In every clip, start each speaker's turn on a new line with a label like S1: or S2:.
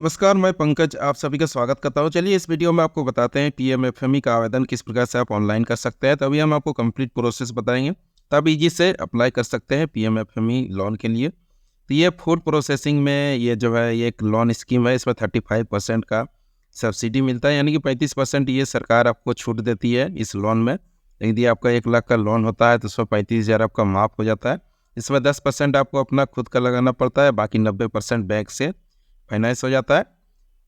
S1: नमस्कार, मैं पंकज आप सभी का स्वागत करता हूँ। चलिए इस वीडियो में आपको बताते हैं पीएमएफएमई का आवेदन किस प्रकार से आप ऑनलाइन कर सकते हैं। तभी हम आपको कंप्लीट प्रोसेस बताएंगे, तब इजी से अप्लाई कर सकते हैं पीएमएफएमई लोन के लिए। तो ये फूड प्रोसेसिंग में ये जो है ये एक लोन स्कीम है। इसमें 35% का सब्सिडी मिलता है, यानी कि 35% ये सरकार आपको छूट देती है इस लोन में। यदि आपका 1 लाख का लोन होता है तो उसमें 35,000 आपका माफ़ हो जाता है। इसमें 10% आपको अपना खुद का लगाना पड़ता है, बाकी 90% बैंक से फाइनेंस हो जाता है।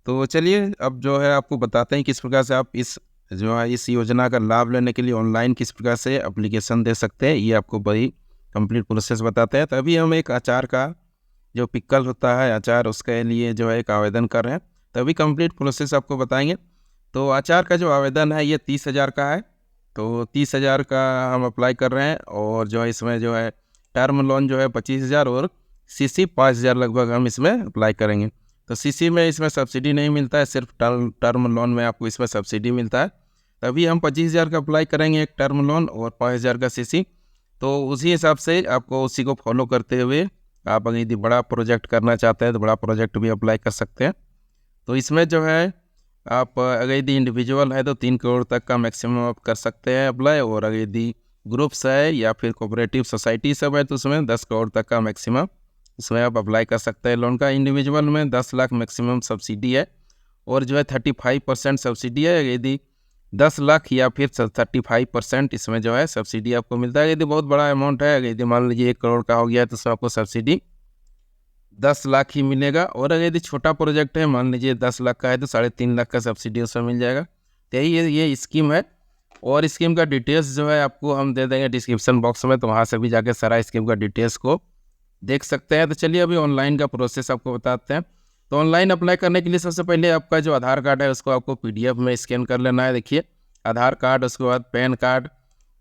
S1: तो चलिए अब जो है आपको बताते हैं किस प्रकार से आप इस योजना का लाभ लेने के लिए ऑनलाइन किस प्रकार से एप्लीकेशन दे सकते हैं। ये आपको बड़ी कंप्लीट प्रोसेस बताते हैं। तभी हम एक अचार का जो पिक्कल होता है अचार, उसके लिए जो है एक आवेदन कर रहे हैं, तभी कंप्लीट प्रोसेस आपको बताएंगे। तो अचार का जो आवेदन है ये 30,000 का है। तो 30,000 का हम अप्लाई कर रहे हैं, और जो है इसमें जो है टर्म लोन जो है 25,000 और सीसी 5,000 लगभग हम इसमें अप्लाई करेंगे। तो सीसी में इसमें सब्सिडी नहीं मिलता है, सिर्फ टर्म लोन में आपको इसमें सब्सिडी मिलता है। तभी हम 25,000 का अप्लाई करेंगे एक टर्म लोन और 5,000 का सीसी। तो उसी हिसाब से आपको उसी को फॉलो करते हुए आप अगर यदि बड़ा प्रोजेक्ट करना चाहते हैं तो बड़ा प्रोजेक्ट भी अप्लाई कर सकते हैं। तो इसमें जो है आप अगर यदि इंडिविजुअल है तो 3 करोड़ तक का मैक्सिमम आप कर सकते हैं अप्लाई, और अगर यदि ग्रुप्स है या फिर कोऑपरेटिव सोसाइटी सब है तो उसमें 10 करोड़ तक का मैक्सिमम इसमें आप अप्लाई कर सकते हैं लोन का। इंडिविजुअल में 10 लाख मैक्सिमम सब्सिडी है, और जो है 35% सब्सिडी है। यदि 10 लाख या फिर 35% इसमें जो है सब्सिडी आपको मिलता है। यदि बहुत बड़ा अमाउंट है, यदि मान लीजिए 1 करोड़ का हो गया तो उसमें आपको सब्सिडी 10 लाख ही मिलेगा। और अगर यदि छोटा प्रोजेक्ट है, मान लीजिए 10 लाख का है तो 3.5 लाख का सब्सिडी उसमें मिल जाएगा। तो यही ये स्कीम है, और स्कीम का डिटेल्स जो है आपको हम दे देंगे डिस्क्रिप्शन बॉक्स में, तो वहाँ से भी जाके सारा स्कीम का डिटेल्स को देख सकते हैं। तो चलिए अभी ऑनलाइन का प्रोसेस आपको बताते हैं। तो ऑनलाइन अप्लाई करने के लिए सबसे पहले आपका जो आधार कार्ड है उसको आपको पीडीएफ में स्कैन कर लेना है। देखिए आधार कार्ड, उसके बाद पैन कार्ड,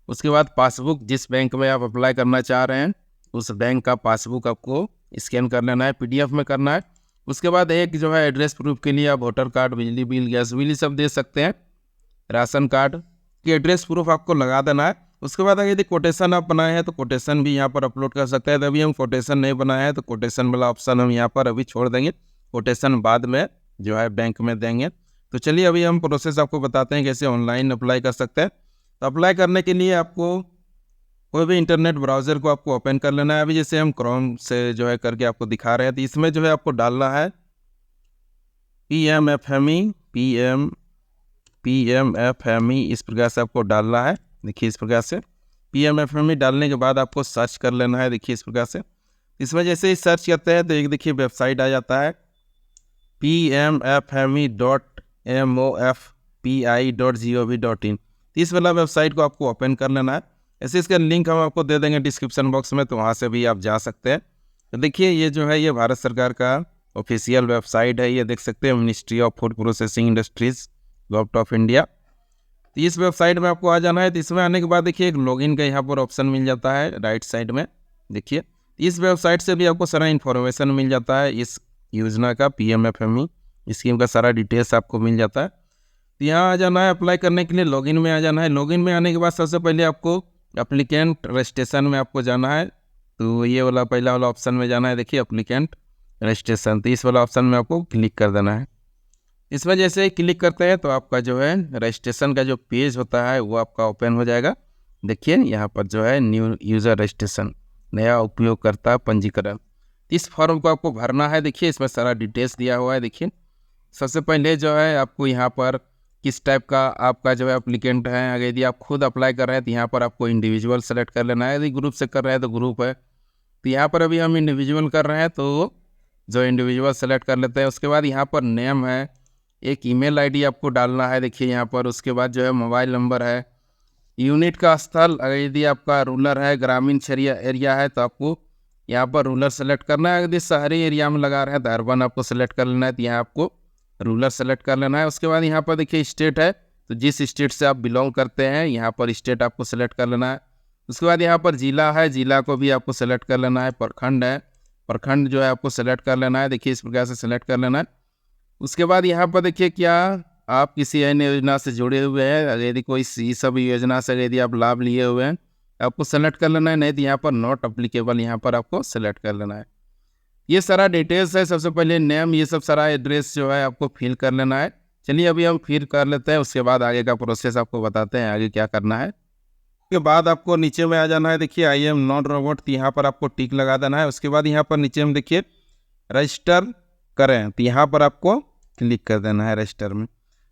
S1: उसके बाद पासबुक, जिस बैंक में आप अप्लाई करना चाह रहे हैं उस बैंक का पासबुक आपको स्कैन कर लेना है, पीडीएफ में करना है। उसके बाद एक जो है एड्रेस प्रूफ के लिए आप वोटर कार्ड, बिजली बिल, गैस बिल सब दे सकते हैं। राशन कार्ड की एड्रेस प्रूफ आपको लगा देना है। उसके बाद अगर यदि कोटेशन आप बनाए हैं तो कोटेशन भी यहाँ पर अपलोड कर सकते हैं। तभी हम कोटेशन नहीं बनाए हैं तो कोटेशन वाला ऑप्शन हम यहाँ पर अभी छोड़ देंगे, कोटेशन बाद में जो है बैंक में देंगे। तो चलिए अभी हम प्रोसेस आपको बताते हैं कैसे ऑनलाइन अप्लाई कर सकते हैं। तो अप्लाई करने के लिए आपको कोई भी इंटरनेट ब्राउज़र को आपको ओपन कर लेना है। अभी जैसे हम क्रोम से जो है करके आपको दिखा रहे हैं, तो इसमें जो है आपको डालना है पीएमएफएमई इस प्रकार से आपको डालना है। देखिए इस प्रकार से पीएमएफएमई डालने के बाद आपको सर्च कर लेना है। देखिए इस प्रकार से इसमें जैसे ही सर्च करते हैं तो एक देखिए वेबसाइट आ जाता है pmfme.mofpi.gov.in। इस वाला वेबसाइट को आपको ओपन कर लेना है। ऐसे इसका लिंक हम आपको दे देंगे डिस्क्रिप्शन बॉक्स में, तो वहाँ से भी आप जा सकते हैं। तो देखिए ये जो है ये भारत सरकार का ऑफिशियल वेबसाइट है, ये देख सकते हैं ministry of food processing industries government of India. तो इस वेबसाइट में आपको आ जाना है। तो इसमें आने के बाद देखिए एक लॉगिन का यहाँ पर ऑप्शन मिल जाता है राइट साइड में। देखिए इस वेबसाइट से भी आपको सारा इन्फॉर्मेशन मिल जाता है इस योजना का, पीएमएफएमई स्कीम का सारा डिटेल्स आपको मिल जाता है। तो यहाँ आ जाना है, अप्लाई करने के लिए लॉगिन में आ जाना है। लॉगिन में आने के बाद सबसे पहले आपको एप्लीकेंट रजिस्ट्रेशन में आपको जाना है। तो ये वाला पहला वाला ऑप्शन में जाना है, देखिए एप्लीकेंट रजिस्ट्रेशन। तो इस वाला ऑप्शन में आपको क्लिक कर देना है। इसमें जैसे ही क्लिक करते हैं तो आपका जो है रजिस्ट्रेशन का जो पेज होता है वो आपका ओपन हो जाएगा। देखिए यहाँ पर जो है न्यू यूज़र रजिस्ट्रेशन, नया उपयोगकर्ता पंजीकरण। इस फॉर्म को आपको भरना है। देखिए इसमें सारा डिटेल्स दिया हुआ है। देखिए सबसे पहले जो है आपको यहाँ पर किस टाइप का आपका जो है एप्लीकेंट है। अगर यदि आप खुद अप्लाई कर रहे हैं तो यहाँ पर आपको इंडिविजुअल सेलेक्ट कर लेना है, यदि ग्रुप से कर रहे हैं तो ग्रुप है। तो यहाँ पर अभी हम इंडिविजुअल कर रहे हैं तो जो इंडिविजुअल सेलेक्ट कर लेते हैं। उसके बाद यहाँ पर नेम है, एक ईमेल आईडी आपको डालना है। देखिए यहाँ पर उसके बाद जो है मोबाइल नंबर है, यूनिट का स्थल, अगर यदि आपका रूरल है, ग्रामीण क्षेत्रीय एरिया है तो आपको यहाँ पर रूरल सेलेक्ट करना है। यदि शहरी एरिया में लगा रहे हैं तो अर्बन आपको सेलेक्ट कर लेना है, तो यहाँ आपको रूरल सेलेक्ट कर लेना है। उसके बाद यहाँ पर देखिए स्टेट है, तो जिस स्टेट से आप बिलोंग करते हैं यहाँ पर स्टेट आपको सेलेक्ट कर लेना है। उसके बाद यहाँ पर जिला है, जिला को भी आपको सेलेक्ट कर लेना है। प्रखंड है, प्रखंड जो है आपको सेलेक्ट कर लेना है। देखिए इस प्रकार से सेलेक्ट कर लेना है। उसके बाद यहाँ पर देखिए क्या आप किसी अन्य योजना से जुड़े हुए हैं, अगर यदि कोई इस सब योजना से यदि आप लाभ लिए हुए हैं आपको सेलेक्ट कर लेना है, नहीं तो यहाँ पर नॉट अप्लीकेबल यहाँ पर आपको सेलेक्ट कर लेना है। ये सारा डिटेल्स है। सबसे पहले नेम, ये सब सारा एड्रेस जो है आपको फिल कर लेना है। चलिए अभी हम फिल कर लेते हैं, उसके बाद आगे का प्रोसेस आपको बताते हैं आगे क्या करना है। उसके बाद आपको नीचे में आ जाना है। देखिए आई एम नॉट रोबोट, तो यहाँ पर आपको टिक लगा देना है। उसके बाद यहाँ पर नीचे में देखिए रजिस्टर करें, तो यहाँ पर आपको क्लिक कर देना है रजिस्टर में।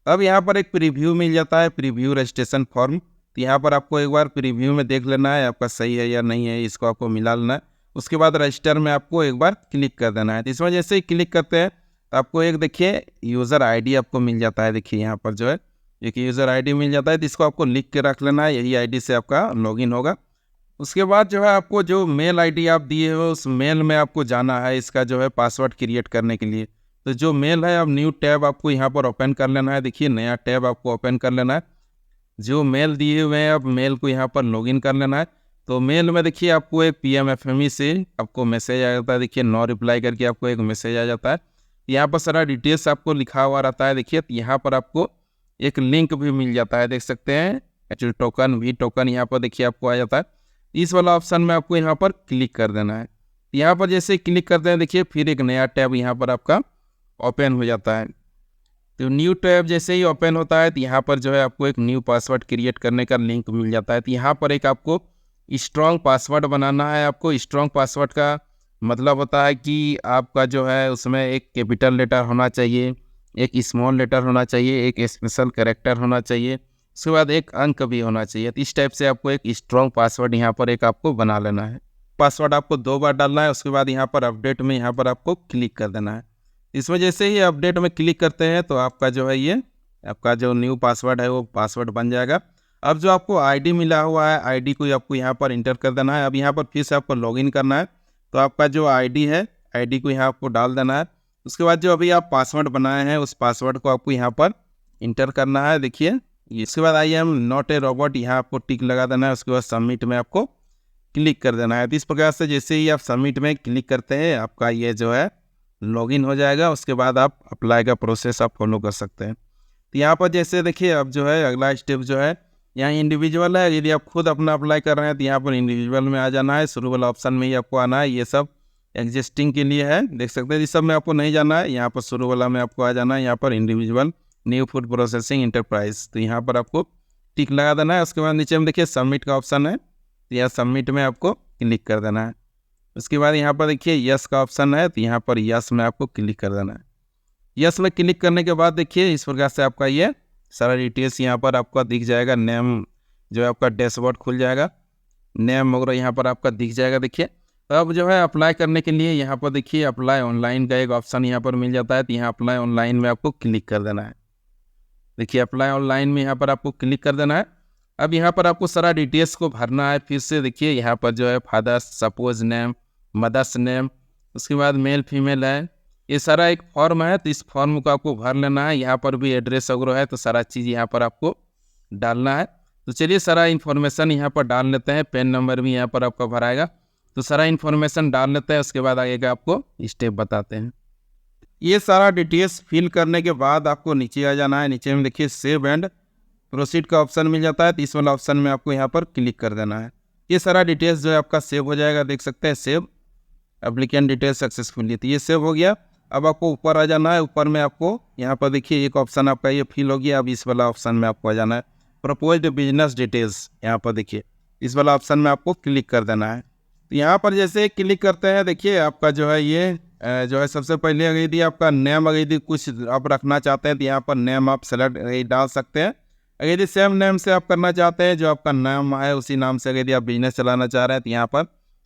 S1: अब यहाँ पर एक प्रीव्यू मिल जाता है, प्रीव्यू रजिस्ट्रेशन फॉर्म। तो यहाँ पर आपको एक बार प्रीव्यू में देख लेना है आपका सही है या नहीं है, इसको आपको मिला लेना है। उसके बाद रजिस्टर में आपको एक बार क्लिक कर देना है। तो इसमें जैसे ही क्लिक करते हैं तो आपको एक देखिए यूज़र आईडी आपको मिल जाता है। देखिए यहाँ पर जो है एक यूज़र आईडी मिल जाता है, तो इसको आपको लिख के रख लेना है, यही आईडी से आपका लॉगिन होगा। उसके बाद जो है आपको जो मेल आईडी आप दिए हो उस मेल में आपको जाना है, इसका जो है पासवर्ड क्रिएट करने के लिए। तो जो मेल है अब न्यू टैब आपको यहाँ पर ओपन कर लेना है। देखिए नया टैब आपको ओपन कर लेना है। जो मेल दिए हुए हैं अब मेल को यहाँ पर लॉगिन कर लेना है। तो मेल में देखिए आपको एक PMFME से आपको मैसेज आ जाता है। देखिए नो रिप्लाई करके आपको एक मैसेज आ जाता है। यहाँ पर सारा डिटेल्स आपको लिखा हुआ रहता है। देखिए यहाँ पर आपको एक लिंक भी मिल जाता है, देख सकते हैं एक्चुअली टोकन भी टोकन यहाँ पर देखिए आपको आ जाता है। इस वाला ऑप्शन में आपको यहाँ पर क्लिक कर देना है। यहाँ पर जैसे क्लिक करते हैं देखिए फिर एक नया टैब यहाँ पर आपका ओपन हो जाता है। तो न्यू टैब जैसे ही ओपन होता है तो यहाँ पर जो है आपको एक न्यू पासवर्ड क्रिएट करने का लिंक मिल जाता है। तो यहाँ पर एक आपको स्ट्रॉन्ग पासवर्ड बनाना है। आपको स्ट्रॉन्ग पासवर्ड का मतलब होता है कि आपका जो है उसमें एक कैपिटल लेटर होना चाहिए, एक स्मॉल लेटर होना चाहिए, एक स्पेशल कैरेक्टर होना चाहिए, उसके बाद एक अंक भी होना चाहिए। तो इस टाइप से आपको एक स्ट्रॉन्ग पासवर्ड यहाँ पर एक आपको बना लेना है। पासवर्ड आपको 2 बार डालना है। उसके बाद यहाँ पर अपडेट में यहाँ पर आपको क्लिक कर देना है। इसमें जैसे ही अपडेट में क्लिक करते हैं तो आपका जो है ये आपका जो न्यू पासवर्ड है वो पासवर्ड बन जाएगा। अब जो आपको आईडी मिला हुआ है आईडी को आपको यहाँ पर इंटर कर देना है। अब यहाँ पर फिर से आपको लॉगिन करना है। तो आपका जो आईडी है आईडी को यहाँ आपको डाल देना है। उसके बाद जो अभी आप पासवर्ड बनाए हैं उस पासवर्ड को आपको यहाँ पर इंटर करना है। देखिए इसके बाद I am not a robot, यहाँ आपको टिक लगा देना है। उसके बाद सबमिट में आपको क्लिक कर देना है। तो इस प्रकार से जैसे ही आप सबमिट में क्लिक करते हैं आपका ये जो है लॉगिन हो जाएगा। उसके बाद आप अप्लाई का प्रोसेस आप फॉलो कर सकते हैं। तो यहाँ पर जैसे देखिए अब जो है अगला स्टेप जो है यहाँ इंडिविजुअल है। यदि आप खुद अपना अप्लाई कर रहे हैं तो यहाँ पर इंडिविजुअल में आ जाना है। शुरू वाला ऑप्शन में ही आपको आना है। ये सब एग्जिस्टिंग के लिए है, देख सकते हैं। इस सब में आपको नहीं जाना है, यहाँ पर शुरू वाला में आपको आ जाना है। यहाँ पर individual new food processing enterprise, तो यहाँ पर आपको टिक लगा देना है। उसके बाद नीचे में देखिए सबमिट का ऑप्शन है, तो यहाँ सबमिट में आपको क्लिक कर देना है। उसके बाद यहाँ पर देखिए यस का ऑप्शन है, तो यहाँ पर यस में आपको क्लिक कर देना है। यस में क्लिक करने के बाद देखिए इस प्रकार से आपका ये सारा डिटेल्स यहाँ पर आपका दिख जाएगा। नेम जो है आपका डैशबोर्ड खुल जाएगा, नेम वगैरह यहाँ पर आपका दिख जाएगा। देखिए अब जो है अप्लाई करने के लिए यहाँ पर देखिए अप्लाई ऑनलाइन का एक ऑप्शन यहाँ पर मिल जाता है। तो यहाँ अप्लाई ऑनलाइन में आपको क्लिक कर देना है। देखिए अप्लाई ऑनलाइन में यहाँ पर आपको क्लिक कर देना है। अब यहाँ पर आपको सारा डिटेल्स को भरना है। फिर से देखिए यहाँ पर जो है father's suppose name, mother's name, उसके बाद मेल फीमेल है, ये सारा एक फॉर्म है। तो इस फॉर्म को आपको भर लेना है। यहाँ पर भी एड्रेस वगैरह है, तो सारा चीज़ यहाँ पर आपको डालना है। तो चलिए सारा इन्फॉर्मेशन यहाँ पर डाल लेते हैं। पेन नंबर भी यहाँ पर आपका भराएगा, तो सारा इन्फॉर्मेशन डाल लेते हैं। उसके बाद आगे का आपको स्टेप बताते हैं। ये सारा डिटेल्स फिल करने के बाद आपको नीचे आ जाना है। नीचे में देखिए सेव एंड प्रोसीड का ऑप्शन मिल जाता है। तो इस वाला ऑप्शन में आपको यहाँ पर क्लिक कर देना है। ये सारा डिटेल्स जो है आपका सेव हो जाएगा, देख सकते हैं सेव एप्लीकेंट डिटेल्स सक्सेसफुली। तो ये सेव हो गया। अब आपको ऊपर आ जाना है। ऊपर में आपको यहाँ पर देखिए एक ऑप्शन आपका ये फिल हो गया। अब इस वाला ऑप्शन में आपको आ जाना है, प्रपोज्ड बिजनेस डिटेल्स। यहाँ पर देखिए इस वाला ऑप्शन में आपको क्लिक कर देना है। तो यहाँ पर जैसे क्लिक करते हैं देखिए आपका जो है ये जो है सबसे पहले अगर यदि आपका नेम अगर यदि कुछ आप रखना चाहते हैं तो यहाँ पर नेम आप सेलेक्ट डाल सकते हैं। अगर यदि सेम नेम से आप करना चाहते हैं, जो आपका नाम है उसी नाम से अगर यदि आप बिजनेस चलाना चाह रहे हैं तो यहाँ पर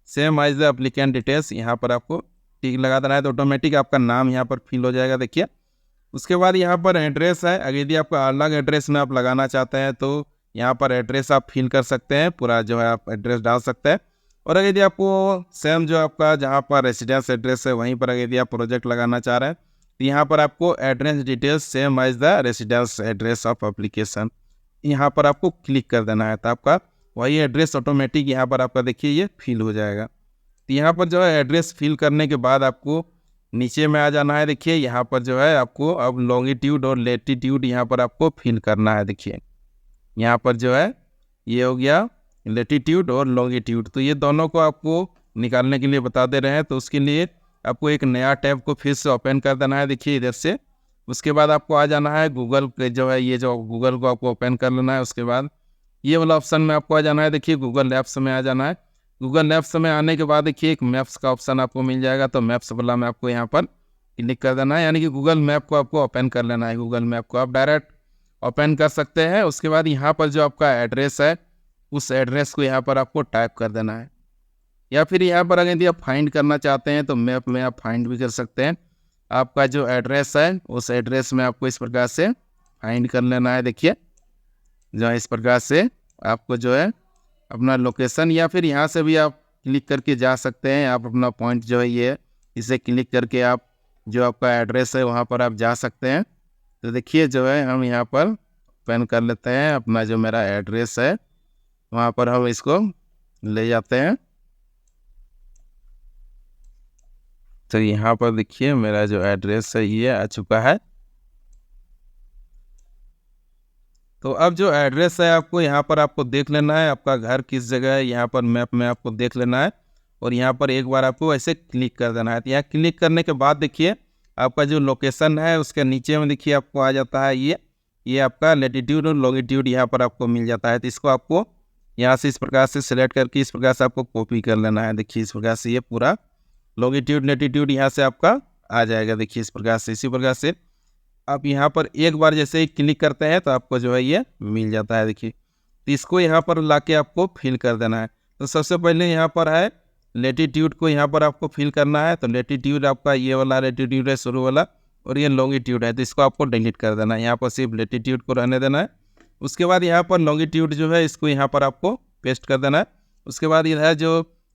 S1: same as the applicant details यहाँ पर आपको टिक लगा देना है। तो ऑटोमेटिक आपका नाम यहाँ पर फिल हो जाएगा। देखिए उसके बाद यहाँ पर एड्रेस है। अगर यदि आपका अलग एड्रेस में आप लगाना चाहते हैं तो यहाँ पर एड्रेस आप फिल कर सकते हैं, पूरा जो है आप एड्रेस डाल सकते हैं। और अगर यदि आपको सेम जो आपका जहाँ पर रेसिडेंस एड्रेस है वहीं पर अगर यदि आप प्रोजेक्ट लगाना चाह रहे हैं तो यहाँ पर आपको address details same as the residence address of application यहाँ पर आपको क्लिक कर देना है। तो आपका वही एड्रेस ऑटोमेटिक यहाँ पर आपका देखिए ये फिल हो जाएगा। तो यहाँ पर जो है एड्रेस फिल करने के बाद आपको नीचे में आ जाना है। देखिए यहाँ पर जो है आपको अब लॉन्गिट्यूड और लेटीट्यूड यहाँ पर आपको फिल करना है। देखिए यहाँ पर जो है ये हो गया लेटीट्यूड और लॉन्गिट्यूड, तो ये दोनों को आपको निकालने के लिए बता दे रहे हैं। तो उसके लिए आपको एक नया टैब को फिर से ओपन कर देना है, देखिए इधर से। उसके बाद आपको आ जाना है गूगल पे, जो है ये जो गूगल को आपको ओपन कर लेना है। उसके बाद ये वाला ऑप्शन में आपको आ जाना है, देखिए गूगल मैप्स में आ जाना है। गूगल मैप्स में आने के बाद देखिए एक मैप्स का ऑप्शन आपको मिल जाएगा, तो मैप्स वाला में आपको यहाँ पर क्लिक कर देना है, यानी कि गूगल मैप को आपको ओपन कर लेना है। गूगल मैप को आप डायरेक्ट ओपन कर सकते हैं। उसके बाद यहाँ पर जो आपका एड्रेस है, उस एड्रेस को यहाँ पर आपको टाइप कर देना है, या फिर यहाँ पर अगर यदि आप फाइंड करना चाहते हैं तो मैप में आप फाइंड भी कर सकते हैं। आपका जो एड्रेस है उस एड्रेस में आपको इस प्रकार से फाइंड कर लेना है। देखिए जो इस प्रकार से आपको जो है अपना लोकेशन, या फिर यहाँ से भी आप क्लिक करके जा सकते हैं। आप अपना पॉइंट जो है ये, इसे क्लिक करके आप जो आपका एड्रेस है वहाँ पर आप जा सकते हैं। तो देखिए जो है हम यहाँ पर ओपन कर लेते हैं अपना जो मेरा एड्रेस है, वहाँ पर हम इसको ले जाते हैं। तो यहाँ पर देखिए मेरा जो एड्रेस है ये आ चुका है। तो अब जो एड्रेस है आपको यहाँ पर आपको देख लेना है, आपका घर किस जगह है, यहाँ पर मैप में आपको देख लेना है। और यहाँ पर एक बार आपको ऐसे क्लिक कर देना है। तो यहाँ क्लिक करने के बाद देखिए आपका जो लोकेशन है उसके नीचे में देखिए आपको आ जाता है ये आपका लैटिट्यूड और लॉन्गिट्यूड यहाँ पर आपको मिल जाता है। तो इसको आपको यहाँ से इस प्रकार से सिलेक्ट करके इस प्रकार से आपको कॉपी कर लेना है। देखिए इस प्रकार से ये पूरा लॉन्गिट्यूड लैटिट्यूड यहाँ से आपका आ जाएगा। देखिए इस प्रकार से, इसी प्रकार से आप यहाँ पर एक बार जैसे ही क्लिक करते हैं तो आपको जो है ये मिल जाता है। देखिए तो इसको यहाँ पर लाके आपको फिल कर देना है। तो सबसे पहले यहाँ पर है लैटिट्यूड को यहाँ पर आपको फिल करना है। तो लैटिट्यूड आपका ये वाला लैटिट्यूड है शुरू वाला, और ये लॉन्गिट्यूड है, तो इसको आपको डिलीट कर देना है। यहाँ पर सिर्फ लैटिट्यूड को रहने देना है। उसके बाद यहाँ पर लॉन्गिट्यूड जो है इसको यहाँ पर आपको पेस्ट कर देना है। उसके बाद इधर जो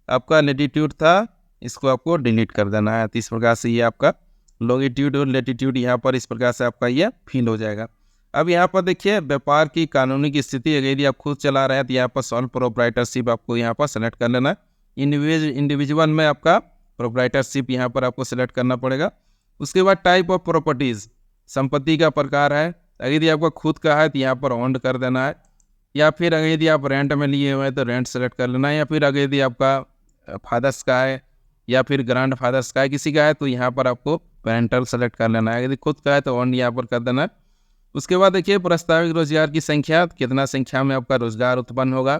S1: आपका लैटिट्यूड था इसको आपको डिलीट कर देना है। तो इस प्रकार से ये आपका लॉन्गिट्यूड और लैटिट्यूड यहाँ पर इस प्रकार से आपका ये फिल हो जाएगा। अब यहाँ पर देखिए व्यापार की कानूनी की स्थिति, अगर यदि आप खुद चला रहे हैं तो यहाँ पर सॉल प्रोप्राइटरशिप आपको यहाँ पर सेलेक्ट कर लेना है। इंडिविजुअल में आपका प्रोप्राइटरशिप यहाँ पर आपको सेलेक्ट करना पड़ेगा। उसके बाद टाइप ऑफ प्रॉपर्टीज़, संपत्ति का प्रकार है, अगर यदि आपका खुद का है तो यहाँ पर ओन्ड कर देना है, या फिर अगर यदि आप रेंट में लिए हुए हैं तो रेंट सेलेक्ट कर लेना है, या फिर अगर यदि आपका फादर्स का है या फिर ग्रैंड फादर्स का है, किसी का है तो यहाँ पर आपको पेरेंटल सेलेक्ट कर लेना है। यदि खुद का है तो ओन्ड यहाँ पर कर देना है। उसके बाद देखिए प्रस्तावित रोजगार की संख्या, कितना संख्या में आपका रोजगार उत्पन्न होगा,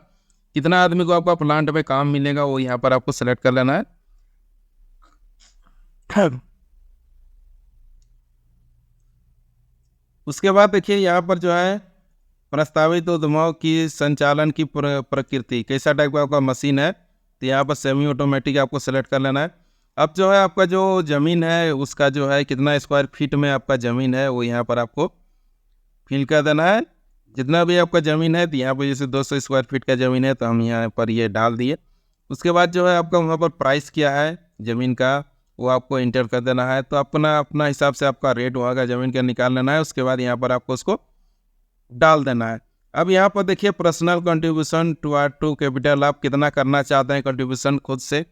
S1: कितना आदमी को आपका प्लांट में काम मिलेगा, वो यहाँ पर आपको सेलेक्ट कर लेना है। उसके बाद देखिए यहाँ पर जो है प्रस्तावित उद्यमों की संचालन की प्रकृति, कैसा टाइप का आपका मशीन है, तो यहाँ पर सेमी ऑटोमेटिक आपको सेलेक्ट कर लेना है। अब जो है आपका जो ज़मीन है उसका जो है कितना स्क्वायर फीट में आपका ज़मीन है वो यहाँ पर आपको फिल कर देना है। जितना भी आपका ज़मीन है तो यहाँ पर जैसे 200 स्क्वायर फीट का ज़मीन है तो हम यहाँ पर ये डाल दिए। उसके बाद जो है आपका वहाँ पर प्राइस क्या है ज़मीन का वो आपको इंटर कर देना है। तो अपना हिसाब से आपका रेट वहाँ का ज़मीन का निकाल लेना है। उसके बाद यहाँ पर आपको उसको डाल देना है। अब यहाँ पर देखिए पर्सनल कंट्रीब्यूशन टू कैपिटल, आप कितना करना चाहते हैं कंट्रीब्यूशन खुद से।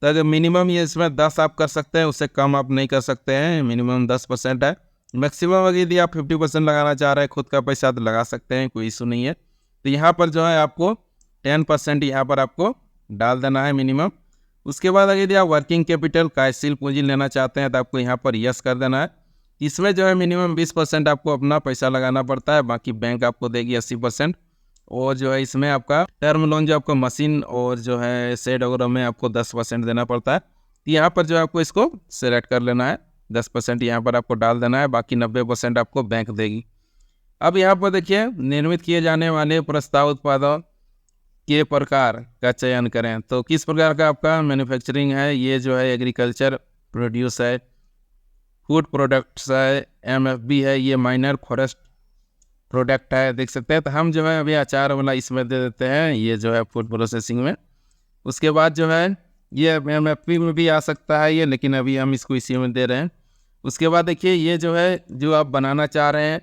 S1: तो अगर मिनिमम ये इसमें 10 आप कर सकते हैं, उससे कम आप नहीं कर सकते हैं, मिनिमम 10% है। मैक्सिमम अगर यदि आप 50% लगाना चाह रहे हैं खुद का पैसा तो लगा सकते हैं, कोई इशू नहीं है। तो यहाँ पर जो है आपको 10% यहाँ पर आपको डाल देना है मिनिमम। उसके बाद अगर यदि आप वर्किंग कैपिटल कार्यशील पूंजी लेना चाहते हैं तो आपको यहाँ पर यस कर देना है। इसमें जो है मिनिमम 20% आपको अपना पैसा लगाना पड़ता है, बाकी बैंक आपको देगी 80%। और जो है इसमें आपका टर्म लोन जो आपको मशीन और जो है शेड वगैरह में आपको 10% देना पड़ता है। तो यहाँ पर जो है आपको इसको सेलेक्ट कर लेना है, 10% यहाँ पर आपको डाल देना है, बाकी 90% आपको बैंक देगी। अब यहाँ पर देखिए निर्मित किए जाने वाले प्रस्ताव उत्पादों के प्रकार का चयन करें। तो किस प्रकार का आपका मैन्युफैक्चरिंग है, ये जो है एग्रीकल्चर प्रोड्यूस है, फूड प्रोडक्ट्स है, MFB है, ये माइनर फॉरेस्ट प्रोडक्ट है, देख सकते हैं। तो हम जो है अभी अचार वाला इसमें दे देते हैं, ये जो है फूड प्रोसेसिंग में। उसके बाद जो है ये MFP में भी आ सकता है ये, लेकिन अभी हम इसको इसी में दे रहे हैं। उसके बाद देखिए ये जो है जो आप बनाना चाह रहे हैं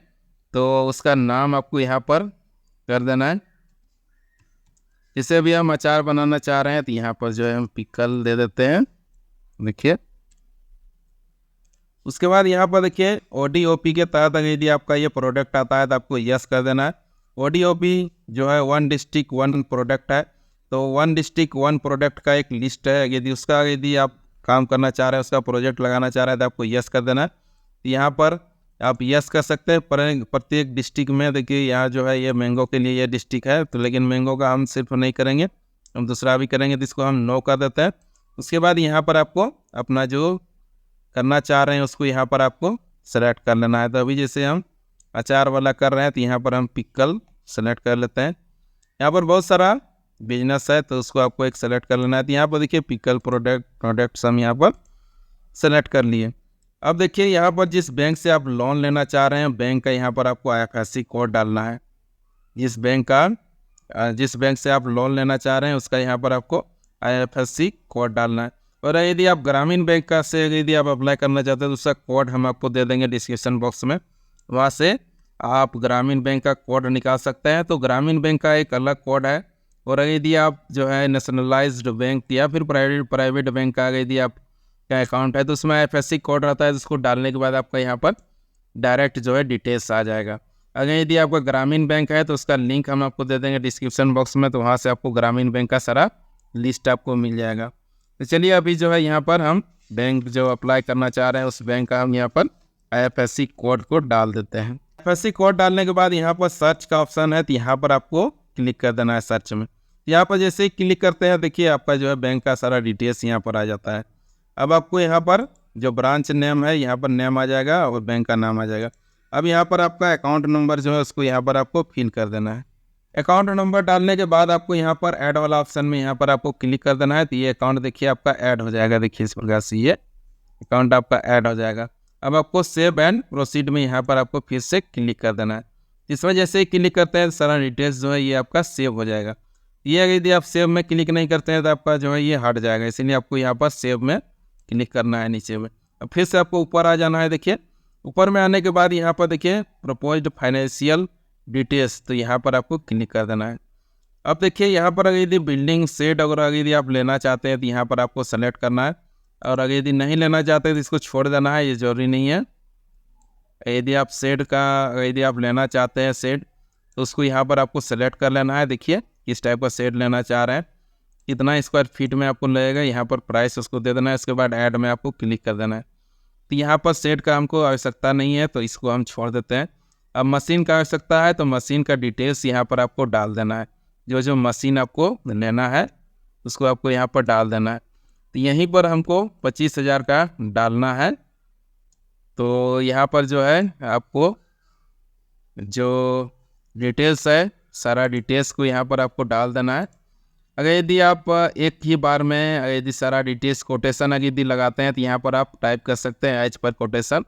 S1: तो उसका नाम आपको यहाँ पर कर देना है। जैसे अभी हम अचार बनाना चाह रहे हैं तो यहाँ पर जो है हम पिकल दे देते हैं, देखिए। उसके बाद यहाँ पर देखिए ODOP के तहत अगर यदि आपका ये प्रोडक्ट आता है तो आपको यस कर देना है। ODOP जो है 1 डिस्ट्रिक्ट 1 प्रोडक्ट है, तो 1 डिस्ट्रिक्ट 1 प्रोडक्ट का एक लिस्ट है। यदि उसका यदि आप काम करना चाह रहे हैं, उसका प्रोजेक्ट लगाना चाह रहे हैं तो आपको यस कर देना है। तो यहाँ पर आप यस कर सकते हैं। प्रत्येक डिस्ट्रिक्ट में देखिए यहाँ जो है ये मैंगो के लिए ये डिस्ट्रिक्ट है, तो लेकिन मैंगो का हम सिर्फ नहीं करेंगे, हम दूसरा भी करेंगे, तो इसको हम नो कर देते हैं। उसके बाद यहाँ पर आपको अपना जो करना चाह रहे हैं उसको यहाँ पर आपको सेलेक्ट कर लेना है। तो अभी जैसे हम अचार वाला कर रहे हैं तो यहाँ पर हम पिकल सेलेक्ट कर लेते हैं। यहाँ पर बहुत सारा बिजनेस है तो उसको आपको एक सेलेक्ट कर लेना है। तो यहाँ पर देखिए पिकल प्रोडक्ट्स हम यहाँ पर सेलेक्ट कर लिए। अब देखिए यहाँ पर जिस बैंक से आप लोन लेना चाह रहे हैं बैंक का यहाँ पर आपको IFSC कोड डालना है। जिस बैंक से आप लोन लेना चाह रहे हैं उसका यहाँ पर आपको IFSC कोड डालना है। और यदि आप ग्रामीण बैंक का से यदि आप अप्लाई करना चाहते हैं तो उसका कोड हम आपको दे देंगे डिस्क्रिप्शन बॉक्स में, वहाँ से आप ग्रामीण बैंक का कोड निकाल सकते हैं। तो ग्रामीण बैंक का एक अलग कोड है। और यदि आप जो है नेशनलाइज्ड बैंक या फिर प्राइवेट बैंक का यदि आप का अकाउंट है तो उसमें IFSC कोड रहता है, तो उसको डालने के बाद आपका यहाँ पर डायरेक्ट जो है डिटेल्स आ जाएगा। अगर यदि आपका ग्रामीण बैंक है तो उसका लिंक हम आपको दे देंगे डिस्क्रिप्शन बॉक्स में, तो वहाँ से आपको ग्रामीण बैंक का सारा लिस्ट आपको मिल जाएगा। तो चलिए अभी जो है यहाँ पर हम बैंक जो अप्लाई करना चाह रहे हैं उस बैंक का हम यहाँ पर IFSC कोड को डाल देते हैं। IFSC कोड डालने के बाद यहाँ पर सर्च का ऑप्शन है, तो यहाँ पर आपको क्लिक कर देना है सर्च में। यहाँ पर जैसे ही क्लिक करते हैं देखिए आपका जो है बैंक का सारा डिटेल्स यहाँ पर आ जाता है। अब आपको यहाँ पर जो ब्रांच नेम है यहाँ पर नेम आ जाएगा और बैंक का नाम आ जाएगा। अब यहाँ पर आपका अकाउंट नंबर जो है उसको यहाँ पर आपको फिल कर देना है। अकाउंट नंबर डालने के बाद आपको यहाँ पर ऐड वाला ऑप्शन में यहाँ पर आपको क्लिक कर देना है। तो ये अकाउंट देखिए आपका ऐड हो जाएगा। देखिए इस प्रकार से ये अकाउंट आपका ऐड हो जाएगा। अब आपको सेव एंड प्रोसीड में यहाँ पर आपको फिर से क्लिक कर देना है। इसमें जैसे ही क्लिक करते हैं सारा डिटेल्स जो है ये आपका सेव हो जाएगा। ये यदि आप सेव में क्लिक नहीं करते हैं तो आपका जो है ये हट जाएगा, इसलिए आपको यहाँ पर सेव में क्लिक करना है नीचे में। अब फिर से आपको ऊपर आ जाना है। देखिए ऊपर में आने के बाद यहाँ पर देखिए प्रपोज्ड फाइनेंशियल डिटेल्स, तो यहाँ पर आपको क्लिक कर देना है। अब देखिए यहाँ पर अगर यदि बिल्डिंग सेट अगर यदि आप लेना चाहते हैं तो यहाँ पर आपको सेलेक्ट करना है, और अगर यदि नहीं लेना चाहते तो इसको छोड़ देना है, ये जरूरी नहीं है। यदि आप यदि आप लेना चाहते हैं सेट तो उसको यहाँ पर आपको सेलेक्ट कर लेना है। देखिए किस टाइप का सेट लेना चाह रहे हैं, कितना स्क्वायर फीट में आपको लगेगा, यहाँ पर प्राइस उसको दे देना है। इसके बाद ऐड में आपको क्लिक कर देना है। तो यहाँ पर सेट का हमको आवश्यकता नहीं है तो इसको हम छोड़ देते हैं। अब मशीन का आवश्यकता है तो मशीन का डिटेल्स यहाँ पर आपको डाल देना है। जो मशीन आपको लेना है उसको आपको यहाँ पर डाल देना है। तो यहीं पर हमको 25,000 का डालना है। तो यहाँ पर जो है आपको जो डिटेल्स है सारा डिटेल्स को यहाँ पर आपको डाल देना है। अगर यदि आप एक ही बार में यदि सारा डिटेल्स कोटेशन अगर यदि लगाते हैं तो यहाँ पर आप टाइप कर सकते हैं एच पर कोटेशन,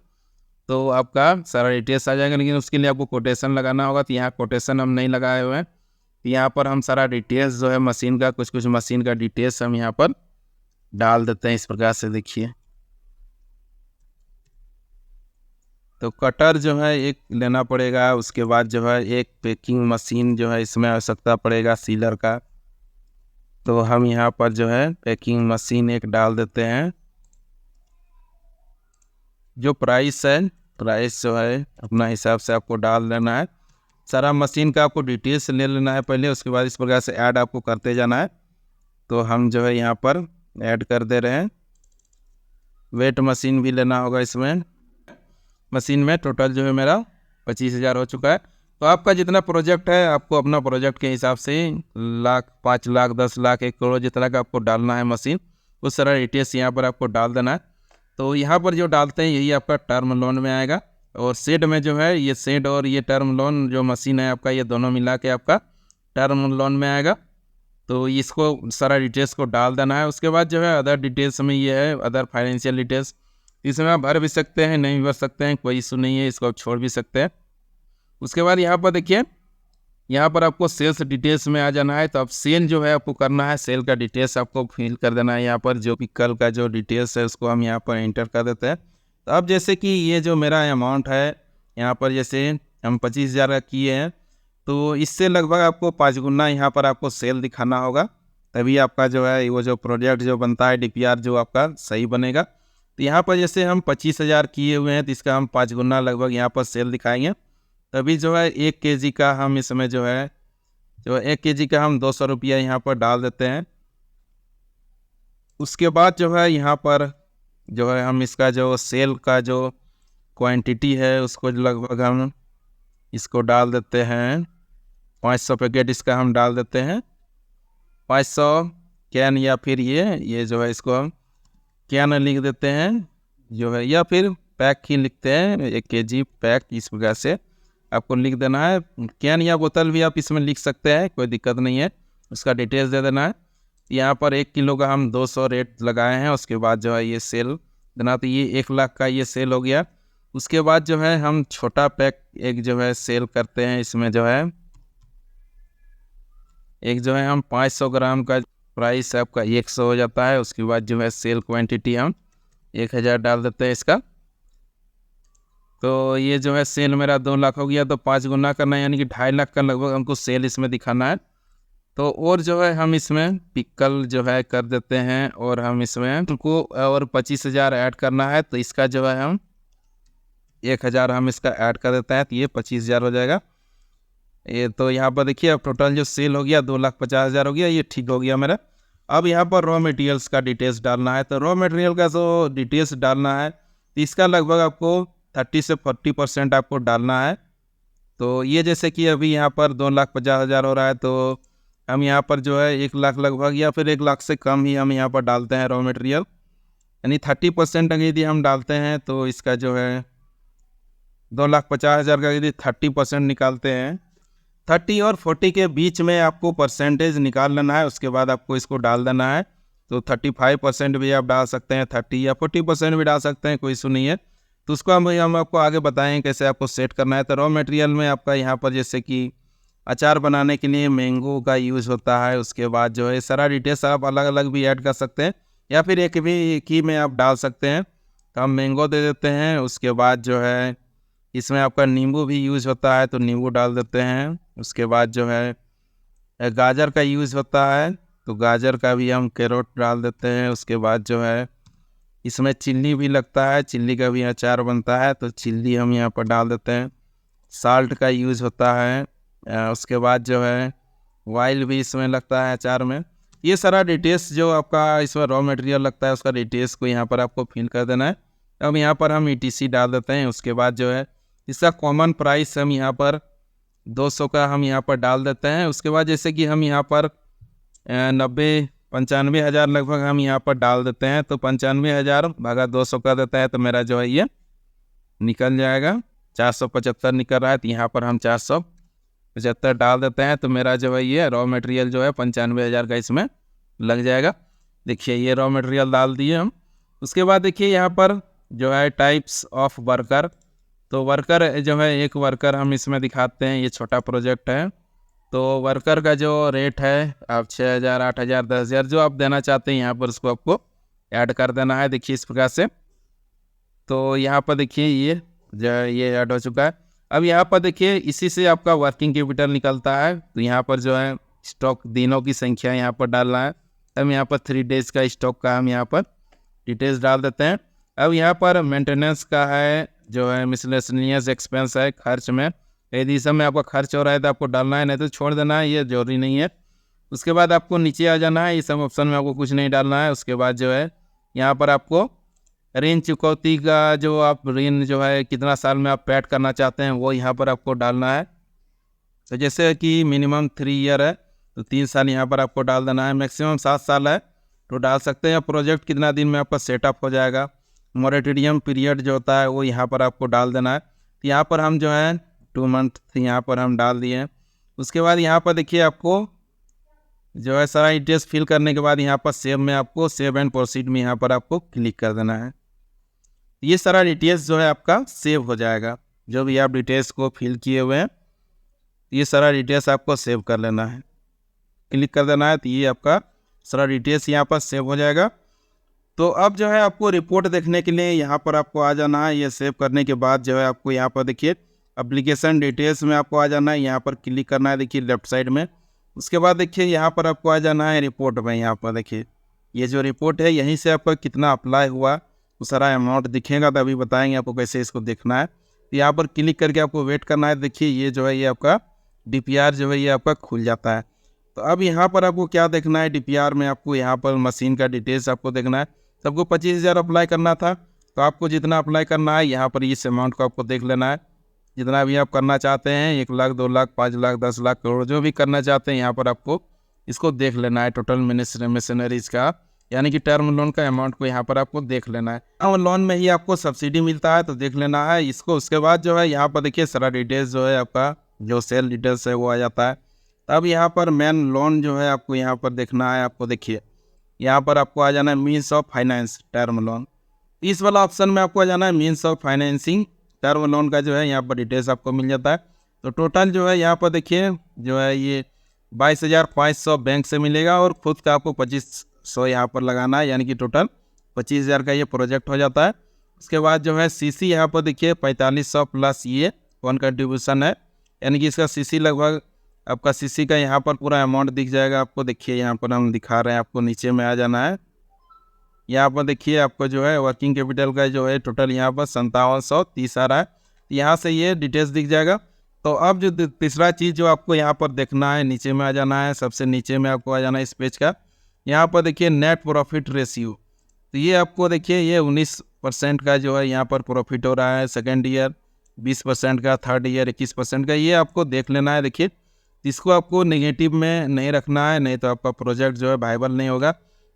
S1: तो आपका सारा डिटेल्स आ जाएगा। लेकिन उसके लिए आपको कोटेशन लगाना होगा, तो यहाँ कोटेशन हम नहीं लगाए हुए हैं। तो यहाँ पर हम सारा डिटेल्स जो है मशीन का कुछ मशीन का डिटेल्स हम यहाँ पर डाल देते हैं इस प्रकार से। देखिए तो कटर जो है एक लेना पड़ेगा, उसके बाद जो है एक पैकिंग मशीन जो है इसमें आवश्यकता पड़ेगा सीलर का, तो हम यहाँ पर जो है पैकिंग मशीन एक डाल देते हैं। जो प्राइस जो है अपना हिसाब से आपको डाल देना है। सारा मशीन का आपको डिटेल्स ले लेना है पहले, उसके बाद इस प्रकार से ऐड आपको करते जाना है। तो हम जो है यहाँ पर ऐड कर दे रहे हैं। वेट मशीन भी लेना होगा इसमें। मशीन में टोटल जो है मेरा 25,000 हो चुका है। तो आपका जितना प्रोजेक्ट है आपको अपना प्रोजेक्ट के हिसाब से लाख, 5 लाख, 10 लाख, 1 करोड़ जितना का आपको डालना है मशीन, उस सारा डिटेल्स यहाँ पर आपको डाल देना है। तो यहाँ पर जो डालते हैं यही आपका टर्म लोन में आएगा। और सेड में जो है ये सेड और ये टर्म लोन जो मशीन है आपका, ये दोनों मिला के आपका टर्म लोन में आएगा। तो इसको सारा डिटेल्स को डाल देना है। उसके बाद जो है अदर डिटेल्स में ये है अदर फाइनेंशियल डिटेल्स, इसमें आप भर भी सकते हैं, नहीं भर सकते हैं, कोई इशू नहीं है, इसको आप छोड़ भी सकते हैं। उसके बाद यहाँ पर देखिए यहाँ पर आपको सेल्स डिटेल्स में आ जाना है। तो अब सेल जो है आपको करना है, सेल का डिटेल्स आपको फिल कर देना है। यहाँ पर जो भी कल का जो डिटेल्स है उसको हम यहाँ पर एंटर कर देते हैं। तो अब जैसे कि ये जो मेरा अमाउंट है यहाँ पर जैसे हम 25,000 का किए हैं, तो इससे लगभग आपको 5 गुना यहाँ पर आपको सेल दिखाना होगा, तभी आपका जो है वो जो प्रोजेक्ट जो बनता है DPR जो आपका सही बनेगा। तो यहाँ पर जैसे हम 25,000 किए हुए हैं तो इसका हम 5 गुना लगभग यहाँ पर सेल दिखाएंगे, तभी जो है 1 kg का हम इसमें जो है 1 kg का हम 200 रुपया यहाँ पर डाल देते हैं। उसके बाद जो है यहाँ पर जो है हम इसका जो सेल का जो क्वांटिटी है उसको लगभग हम इसको डाल देते हैं 500 पैकेट इसका हम डाल देते हैं 500 कैन, या फिर ये जो है इसको हम कैन लिख देते हैं जो है, या फिर पैक ही लिखते हैं 1 kg पैक, इस प्रकार से आपको लिख देना है। कैन या बोतल भी आप इसमें लिख सकते हैं, कोई दिक्कत नहीं है, उसका डिटेल्स दे देना है। यहाँ पर 1 किलो का हम 200 रेट लगाए हैं। उसके बाद जो है ये सेल देना, तो ये 1 लाख का ये सेल हो गया। उसके बाद जो है हम छोटा पैक एक जो है सेल करते हैं, इसमें जो है एक जो है हम 500 ग्राम का प्राइस आपका 100 हो जाता है। उसके बाद जो है सेल क्वांटिटी हम 1000 डाल देते हैं इसका। तो ये जो है सेल मेरा 2 लाख हो गया, तो 5 गुना करना है, यानी कि 2.5 लाख का लगभग हमको सेल इसमें दिखाना है। तो और जो है हम इसमें पिकल जो है कर देते हैं, और हम इसमें उनको और 25,000 ऐड करना है। तो इसका जो है हम 1000 हम इसका ऐड कर देते हैं, तो ये 25,000 हो जाएगा। ये तो यहाँ पर देखिए अब टोटल जो सेल हो गया 2,50,000 हो गया, ये ठीक हो गया मेरा। अब यहाँ पर रॉ मटेरियल्स का डिटेल्स डालना है। तो रॉ मटेरियल का जो डिटेल्स डालना है, इसका लगभग आपको 30 से 40% आपको डालना है। तो ये जैसे कि अभी यहाँ पर 2,50,000 हो रहा है, तो हम यहाँ पर जो है 1 लाख लगभग, या फिर 1 लाख से कम ही हम यहाँ पर डालते हैं रॉ मटेरियल, यानी 30% अगर यदि हम डालते हैं तो इसका जो है 2,50,000 का यदि 30% निकालते हैं, 30 और 40 के बीच में आपको परसेंटेज निकाल लेना है। उसके बाद आपको इसको डाल देना है। तो 35% भी आप डाल सकते हैं, 30 या 40% भी डाल सकते हैं, कोई इशू नहीं है। तो उसको हम आपको आगे बताएं कैसे आपको सेट करना है। तो रॉ मटेरियल में आपका यहाँ पर जैसे कि अचार बनाने के लिए मैंगो का यूज़ होता है। उसके बाद जो है सारा डिटेल्स आप अलग अलग भी ऐड कर सकते हैं, या फिर एक ही में आप डाल सकते हैं। तो हम मैंगो दे देते हैं। उसके बाद जो है इसमें आपका नींबू भी यूज़ होता है, तो नींबू डाल देते हैं। उसके बाद जो है गाजर का यूज़ होता है, तो गाजर का भी हम कैरोट डाल देते हैं। उसके बाद जो है इसमें चिल्ली भी लगता है, चिल्ली का भी अचार बनता है, तो चिल्ली हम यहाँ पर डाल देते हैं। साल्ट का यूज़ होता है। उसके बाद जो है वाइल भी इसमें लगता है अचार में। ये सारा डिटेल्स जो आपका इसमें रॉ मटेरियल लगता है उसका डिटेल्स को यहाँ पर आपको फिल कर देना है। अब यहाँ पर हम ETC डाल देते हैं। उसके बाद जो है इसका कॉमन प्राइस हम यहाँ पर 200 का हम यहाँ पर डाल देते हैं। उसके बाद जैसे कि हम यहाँ पर 95 हज़ार लगभग हम यहाँ पर डाल देते हैं, तो 95,000 भागा 200 कर देता है, तो मेरा जो है ये निकल जाएगा 475 निकल रहा है। तो यहाँ पर हम 475 डाल देते हैं, तो मेरा जो है ये रॉ मटेरियल जो है 95,000 का इसमें लग जाएगा। देखिए ये रॉ मटेरियल डाल दिए हम। उसके बाद देखिए यहाँ पर जो है टाइप्स ऑफ वर्कर, तो वर्कर जो है एक वर्कर हम इसमें दिखाते हैं। ये छोटा प्रोजेक्ट है, तो वर्कर का जो रेट है आप 6,000, 8,000, 10,000 जो आप देना चाहते हैं यहाँ पर उसको आपको ऐड कर देना है। देखिए इस प्रकार से। तो यहाँ पर देखिए ये जो है ये ऐड हो चुका है। अब यहाँ पर देखिए इसी से आपका वर्किंग कैपिटल निकलता है। तो यहाँ पर जो है स्टॉक दिनों की संख्या यहाँ पर डालना है। हम यहाँ पर 3 डेज का स्टॉक का हम यहाँ पर डिटेल्स डाल देते हैं। अब यहाँ पर मेंटेनेंस का है, जो है मिसलेनियस एक्सपेंस है, खर्च में यदि इस समय आपका खर्च हो रहा है तो आपको डालना है, नहीं तो छोड़ देना है, ये जरूरी नहीं है। उसके बाद आपको नीचे आ जाना है, इस सब ऑप्शन में आपको कुछ नहीं डालना है। उसके बाद जो है यहाँ पर आपको ऋण चुकौती का जो आप ऋण जो है कितना साल में आप पेड करना चाहते हैं वो यहाँ पर आपको डालना है। तो जैसे कि मिनिमम 3 ईयर है, तो 3 साल यहाँ पर आपको डाल देना है। मैक्सिमम 7 साल है तो डाल सकते हैं। प्रोजेक्ट कितना दिन में आपका सेटअप हो जाएगा, मोरेटोरियम पीरियड जो होता है वो यहाँ पर आपको डाल देना है। तो यहाँ पर हम जो है 2 मंथ यहाँ पर हम डाल दिए। उसके बाद यहाँ पर देखिए आपको जो है सारा डिटेल्स फिल करने के बाद यहाँ पर सेव में आपको सेव एंड प्रोसीड में यहाँ पर आपको क्लिक कर देना है। ये सारा डिटेल्स जो है आपका सेव हो जाएगा। जो भी आप डिटेल्स को फिल किए हुए हैं ये सारा डिटेल्स आपको सेव कर लेना है, क्लिक कर देना है, तो ये आपका सारा डिटेल्स यहाँ पर सेव हो जाएगा। तो अब जो है आपको रिपोर्ट देखने के लिए यहाँ पर आपको आ जाना है। ये सेव करने के बाद जो है आपको यहाँ पर देखिए एप्लीकेशन डिटेल्स में आपको आ जाना है, यहाँ पर क्लिक करना है, देखिए लेफ्ट साइड में। उसके बाद देखिए यहाँ पर आपको आ जाना है रिपोर्ट में। यहाँ पर देखिए ये जो रिपोर्ट है यहीं से आपका कितना अप्लाई हुआ वो सारा अमाउंट दिखेगा, तो अभी बताएंगे आपको कैसे इसको देखना है। यहाँ पर क्लिक करके आपको वेट करना है। देखिए ये जो है ये आपका DPR जो है ये आपका खुल जाता है। तो अब यहाँ पर आपको क्या देखना है, डीपीआर में आपको यहाँ पर मशीन का डिटेल्स आपको देखना है। सबको 25,000 अप्लाई करना था, तो आपको जितना अप्लाई करना है यहाँ पर इस अमाउंट को आपको देख लेना है। जितना भी आप करना चाहते हैं 1 लाख, 2 लाख, 5 लाख, 10 लाख, करोड़, जो भी करना चाहते हैं यहाँ पर आपको इसको देख लेना है। टोटल मशीनरीज का यानी कि टर्म लोन का अमाउंट को यहाँ पर आपको देख लेना है। टर्म लोन में ही आपको सब्सिडी मिलता है, तो देख लेना है इसको। उसके बाद जो है यहाँ पर देखिए सारा डिटेल्स जो है आपका जो सेल डिटेल्स है वो आ जाता है। तब यहाँ पर मेन लोन जो है आपको यहाँ पर देखना है। आपको देखिए यहाँ पर आपको आ जाना है means of finance term loan. इस वाला ऑप्शन में आपको आ जाना है means of financing term loan का जो है यहाँ पर डिटेल्स आपको मिल जाता है। तो टोटल जो है यहाँ पर देखिए जो है ये 22,500 बैंक से मिलेगा और खुद का आपको 2,500 यहाँ पर लगाना है, यानी कि टोटल 25,000 का ये प्रोजेक्ट हो जाता है। उसके बाद जो है सीसी यहाँ पर देखिए 4,500 प्लस ये वन कंट्रीब्यूशन है, यानी कि इसका सीसी लगभग आपका सीसी का यहाँ पर पूरा अमाउंट दिख जाएगा आपको। देखिए यहाँ पर हम दिखा रहे हैं आपको, नीचे में आ जाना है। यहाँ पर देखिए आपको जो है वर्किंग कैपिटल का जो है टोटल यहाँ पर 5730 आ रहा है। यहाँ से ये डिटेल्स दिख जाएगा। तो अब जो तीसरा चीज़ जो आपको यहाँ पर देखना है, नीचे में आ जाना है। सबसे नीचे में आपको आ जाना है इस पेज का। यहाँ पर देखिए नेट प्रॉफिट रेशियो, तो ये आपको देखिए ये 19% का जो है यहाँ पर प्रॉफिट हो रहा है। सेकेंड ईयर 20% का, थर्ड ईयर 21% का, ये आपको देख लेना है। देखिए इसको आपको नेगेटिव में नहीं रखना है, नहीं तो आपका प्रोजेक्ट जो है वायबल नहीं होगा।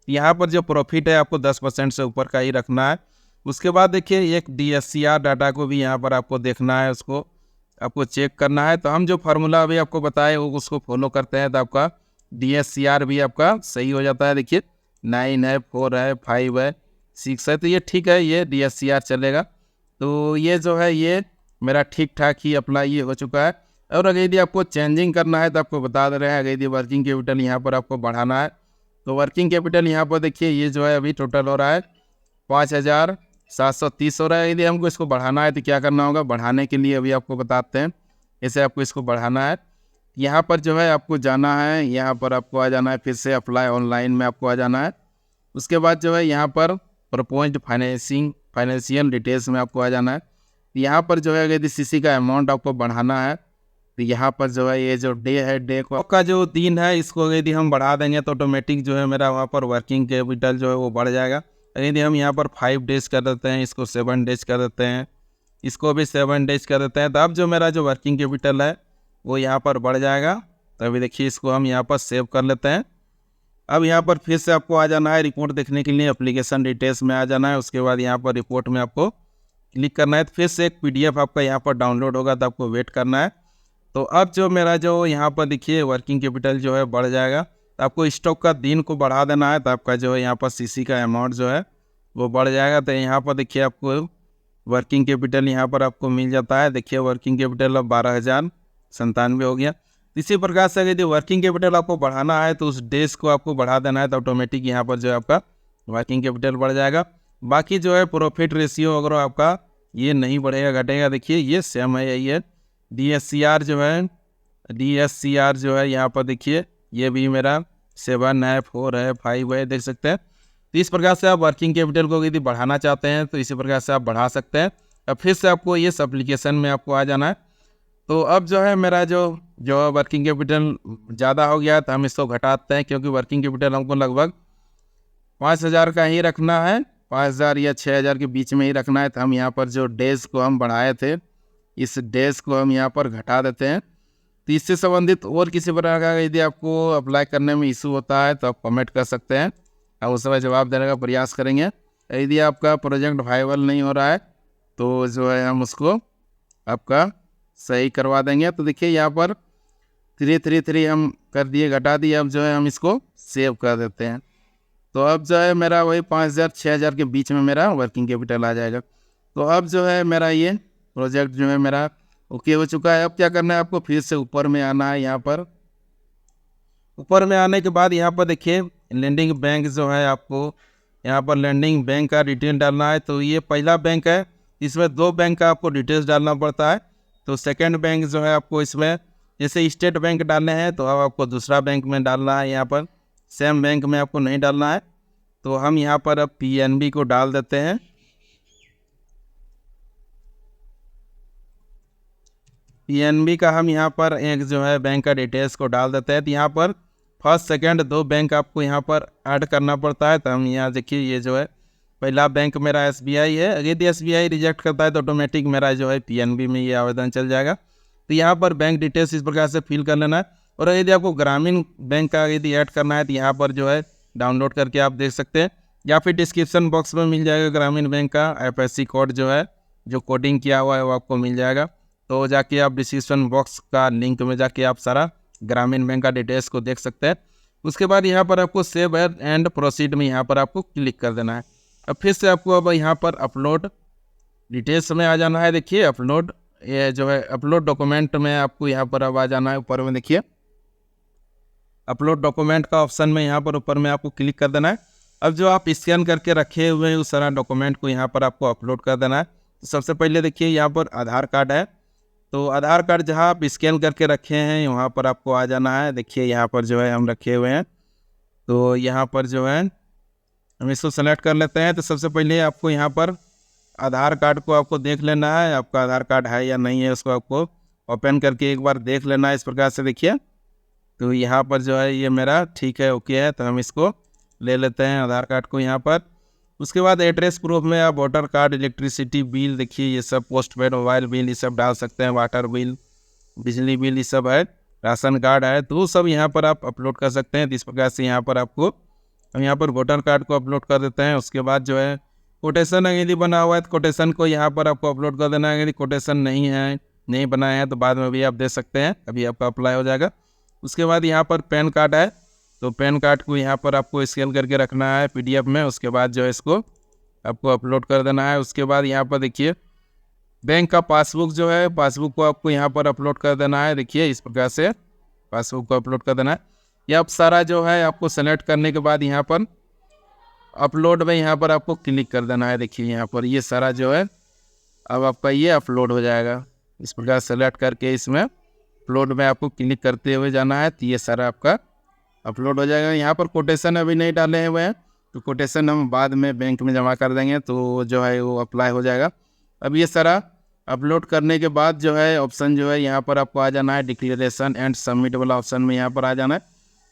S1: यहाँ पर जो प्रॉफिट है आपको 10% से ऊपर का ही रखना है। उसके बाद देखिए एक DSCR डाटा को भी यहाँ पर आपको देखना है, उसको आपको चेक करना है। तो हम जो फार्मूला अभी आपको बताए वो उसको फॉलो करते हैं तो आपका DSCR भी आपका सही हो जाता है। देखिए 9 है, 4 है, 5 है, 6 है, तो ये ठीक है, ये DSCR चलेगा। तो ये जो है ये मेरा ठीक ठाक ही अप्लाई ये हो चुका है। और अगर यदि आपको चेंजिंग करना है तो आपको बता दे रहे हैं, अगर यदि वर्किंग कैपिटल यहाँ पर आपको बढ़ाना है तो वर्किंग कैपिटल यहाँ पर देखिए ये जो है अभी टोटल हो रहा है 5,730 हो रहा है। यदि हमको इसको बढ़ाना है तो क्या करना होगा, बढ़ाने के लिए अभी आपको बताते हैं। ऐसे आपको इसको बढ़ाना है, यहाँ पर जो है आपको जाना है, यहाँ पर आपको आ जाना है, फिर से अप्लाई ऑनलाइन में आपको आ जाना है। उसके बाद जो है यहाँ पर प्रपोज्ड फाइनेंशियल डिटेल्स में आपको आ जाना है। यहाँ पर जो है यदि सीसी का अमाउंट आपको बढ़ाना है तो यहाँ पर जो है ये जो डे है, डे का जो दिन है, इसको यदि हम बढ़ा देंगे तो ऑटोमेटिक जो है मेरा वहाँ पर वर्किंग कैपिटल जो है वो बढ़ जाएगा। यदि हम यहाँ पर 5 डेज कर देते हैं, इसको 7 डेज कर देते हैं, इसको भी 7 डेज कर देते हैं, तो अब जो मेरा जो वर्किंग कैपिटल है वो यहाँ पर बढ़ जाएगा। तो अभी देखिए इसको हम यहाँ पर सेव कर लेते हैं। अब यहाँ पर फिर से आपको आ जाना है रिपोर्ट देखने के लिए, एप्लीकेशन डिटेल्स में आ जाना है। उसके बाद यहाँ पर रिपोर्ट में आपको क्लिक करना है, तो फिर से एक PDF आपका यहाँ पर डाउनलोड होगा, तो आपको वेट करना है। तो अब जो मेरा जो यहाँ पर देखिए वर्किंग कैपिटल जो है बढ़ जाएगा। तो आपको स्टॉक का दिन को बढ़ा देना है, तो आपका जो है यहाँ पर सीसी का अमाउंट जो है वो बढ़ जाएगा। तो यहाँ पर देखिए आपको वर्किंग कैपिटल यहाँ पर आपको मिल जाता है। देखिए वर्किंग कैपिटल अब 12,097 हो गया। इसी प्रकार से यदि वर्किंग कैपिटल आपको बढ़ाना है तो उस डेज को आपको बढ़ा देना है, तो ऑटोमेटिक यहाँ पर जो है आपका वर्किंग कैपिटल बढ़ जाएगा। बाकी जो है प्रॉफिट रेशियो अगर आपका ये नहीं बढ़ेगा घटेगा, देखिए ये सेम है, यही है। DSCR जो है यहाँ पर देखिए ये भी मेरा 7 है, 4 है, 5 है, देख सकते हैं। तो इस प्रकार से आप वर्किंग कैपिटल को यदि बढ़ाना चाहते हैं तो इसी प्रकार से आप बढ़ा सकते हैं। अब फिर से आपको इस एप्लीकेशन में आपको आ जाना है। तो अब जो है मेरा जो वर्किंग कैपिटल ज़्यादा हो गया तो हम इसको घटाते हैं, क्योंकि वर्किंग कैपिटल हमको लगभग 5,000 का ही रखना है, 5,000 या 6,000 के बीच में ही रखना है। तो हम यहाँ पर जो डेज को हम बढ़ाए थे, इस डेज को हम यहाँ पर घटा देते हैं। तो इससे संबंधित और किसी प्रकार का यदि आपको अप्लाई करने में इशू होता है तो आप कमेंट कर सकते हैं, और उस समय जवाब देने का प्रयास करेंगे। यदि आपका प्रोजेक्ट वायबल नहीं हो रहा है तो जो है हम उसको आपका सही करवा देंगे। तो देखिए यहाँ पर 333 हम कर दिए, घटा दिए। अब जो है हम इसको सेव कर देते हैं। तो अब जो है मेरा वही 5,000 6,000 के बीच में मेरा वर्किंग कैपिटल आ जाएगा। तो अब जो है मेरा ये प्रोजेक्ट जो है मेरा ओके हो चुका है। अब क्या करना है, आपको फिर से ऊपर में आना है। यहाँ पर ऊपर में आने के बाद यहाँ पर देखिए लैंडिंग बैंक जो है, आपको यहाँ पर लैंडिंग बैंक का डिटेल डालना है। तो ये पहला बैंक है, इसमें 2 बैंक का आपको डिटेल्स डालना पड़ता है। तो सेकंड बैंक जो है आपको इसमें जैसे स्टेट बैंक डालने हैं तो अब आपको दूसरा बैंक में डालना है। यहाँ पर सेम बैंक में आपको नहीं डालना है। तो हम यहाँ पर अब PNB को डाल देते हैं। PNB का हम यहाँ पर एक जो है बैंक का डिटेल्स को डाल देते हैं। तो यहाँ पर फर्स्ट सेकंड 2 बैंक आपको यहाँ पर ऐड करना पड़ता है। तो हम यहाँ देखिए ये जो है पहला बैंक मेरा SBI है। अगर यदि SBI रिजेक्ट करता है तो ऑटोमेटिक मेरा जो है PNB में ये आवेदन चल जाएगा। तो यहाँ पर बैंक डिटेल्स इस प्रकार से फिल कर लेना है। और यदि आपको ग्रामीण बैंक का यदि ऐड करना है तो यहाँ पर जो है डाउनलोड करके आप देख सकते हैं, या फिर डिस्क्रिप्शन बॉक्स में मिल जाएगा ग्रामीण बैंक का FSC कोड जो है, जो कोडिंग किया हुआ है वो आपको मिल जाएगा। तो जाके आप डिस्क्रिप्शन बॉक्स का लिंक में जाके आप सारा ग्रामीण बैंक का डिटेल्स को देख सकते हैं। उसके बाद यहाँ पर आपको सेव एंड प्रोसीड में यहाँ पर आपको क्लिक कर देना है। अब फिर से आपको अब यहाँ पर अपलोड डिटेल्स में आ जाना है। देखिए अपलोड, ये जो है अपलोड डॉक्यूमेंट में आपको यहाँ पर अब आ जाना है। ऊपर में देखिए अपलोड डॉक्यूमेंट का ऑप्शन में यहाँ पर ऊपर में आपको क्लिक कर देना है। अब जो आप स्कैन करके रखे हुए हैं उस सारा डॉक्यूमेंट को यहाँ पर आपको अपलोड कर देना है। तो सबसे पहले देखिए यहाँ पर आधार कार्ड है। तो आधार कार्ड जहाँ आप स्कैन करके रखे हैं वहाँ पर आपको आ जाना है। देखिए यहाँ पर जो है हम रखे हुए हैं, तो यहाँ पर जो है हम इसको सेलेक्ट कर लेते हैं। तो सबसे पहले आपको यहाँ पर आधार कार्ड को आपको देख लेना है, आपका आधार कार्ड है या नहीं है, उसको आपको ओपन करके एक बार देख लेना है। इस प्रकार से देखिए तो यहाँ पर जो है ये मेरा ठीक है, ओके है। तो हम इसको ले लेते हैं आधार कार्ड को यहाँ पर। उसके बाद एड्रेस प्रूफ में आप वोटर कार्ड, इलेक्ट्रिसिटी बिल, देखिए ये सब पोस्ट पेड मोबाइल बिल ये सब डाल सकते हैं, वाटर बिल, बिजली बिल ये सब है, राशन कार्ड है, तो सब यहाँ पर आप अपलोड कर सकते हैं। इस प्रकार से यहाँ पर आपको हम यहाँ पर वोटर कार्ड को अपलोड कर देते हैं। उसके बाद जो है कोटेशन यदि बना हुआ है तो कोटेशन को यहाँ पर आपको अपलोड कर देना है। यदि कोटेशन नहीं है, नहीं बनाया है तो बाद में भी आप दे सकते हैं, अभी आपका अप्लाई हो जाएगा। उसके बाद यहाँ पर पैन कार्ड है, तो पैन कार्ड को यहाँ पर आपको स्कैन करके रखना है PDF में। उसके बाद जो है इसको आपको अपलोड कर देना है। उसके बाद यहाँ पर देखिए बैंक का पासबुक जो है, पासबुक को आपको यहाँ पर अपलोड कर देना है। देखिए इस प्रकार से पासबुक को अपलोड कर देना है। ये आप सारा जो है आपको सेलेक्ट करने के बाद यहाँ पर अपलोड में यहाँ पर आपको क्लिक कर देना है। देखिए यहाँ पर ये सारा जो है अब आपका ये अपलोड हो जाएगा। इस प्रकार सेलेक्ट करके इसमें अपलोड में आपको क्लिक करते हुए जाना है, तो ये सारा आपका अपलोड हो जाएगा। यहाँ पर कोटेशन अभी नहीं डाले हुए हैं, तो कोटेशन हम बाद में बैंक में जमा कर देंगे, तो जो है वो अप्लाई हो जाएगा। अब ये सारा अपलोड करने के बाद जो है ऑप्शन जो है यहाँ पर आपको आ जाना है, डिक्लेरेशन एंड सबमिट वाला ऑप्शन में यहाँ पर आ जाना है।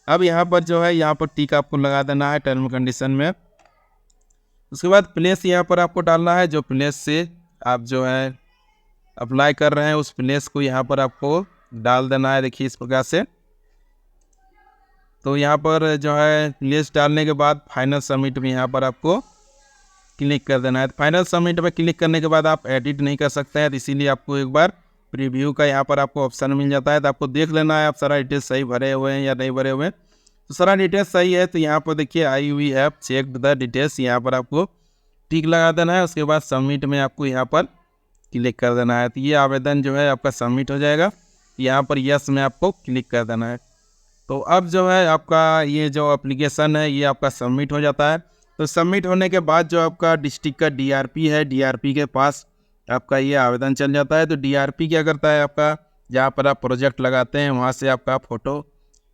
S1: अब यहाँ पर जो है यहाँ पर टिक आपको लगा देना है टर्म कंडीशन में। उसके बाद प्लेस यहाँ पर आपको डालना है, जो प्लेस से आप जो है अप्लाई कर रहे हैं उस प्लेस को यहाँ पर आपको डाल देना है। देखिए इस प्रकार से, तो यहाँ पर जो है प्लेस डालने के बाद फाइनल सबमिट में यहाँ पर आपको क्लिक कर देना है। फाइनल सबमिट में क्लिक करने के बाद आप एडिट नहीं कर सकते हैं, इसीलिए आपको एक बार प्रीव्यू का यहाँ पर आपको ऑप्शन मिल जाता है। तो आपको देख लेना है आप सारा डिटेल्स सही भरे हुए हैं या नहीं भरे हुए हैं। तो सारा डिटेल्स सही है तो यहाँ पर देखिए I have checked the details, यहाँ पर आपको टिक लगा देना है। उसके बाद सबमिट में आपको यहाँ पर क्लिक कर देना है। तो ये आवेदन जो है आपका सबमिट हो जाएगा। यहाँ पर यस में आपको क्लिक कर देना है। तो अब जो है आपका ये जो एप्लीकेशन है ये आपका सबमिट हो जाता है। तो सबमिट होने के बाद जो आपका डिस्ट्रिक्ट का DRP है, DRP के पास आपका ये आवेदन चल जाता है। तो DRP क्या करता है, आपका जहाँ पर आप प्रोजेक्ट लगाते हैं वहाँ से आपका फ़ोटो